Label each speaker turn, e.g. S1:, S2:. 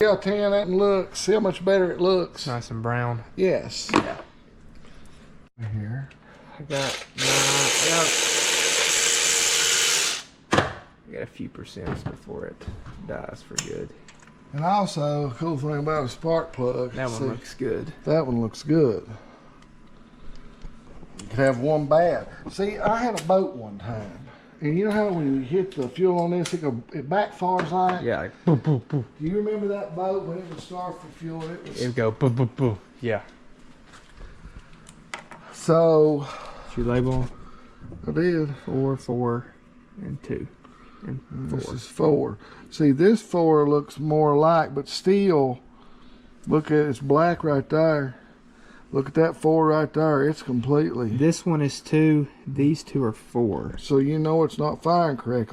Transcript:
S1: See how tan that looks. See how much better it looks.
S2: Nice and brown.
S1: Yes.
S2: Yeah.
S1: Here.
S2: I got a few percents before it dies for good.
S1: And also, the cool thing about a spark plug.
S2: That one looks good.
S1: That one looks good. You could have one bad. See, I had a boat one time. And you know how when you hit the fuel on this, it backfires like?
S2: Yeah, like boom, boom, boom.
S1: Do you remember that boat when it would start for fuel? It
S2: would go boom, boom, boom. Yeah.
S1: So.
S2: Did you label?
S1: I did.
S2: 4, 4, and 2. And 4.
S1: This is 4. See, this 4 looks more alike, but still, look at it, it's black right there. Look at that 4 right there. It's completely.
S2: This one is 2. These 2 are 4.
S1: So you know it's not firing correctly.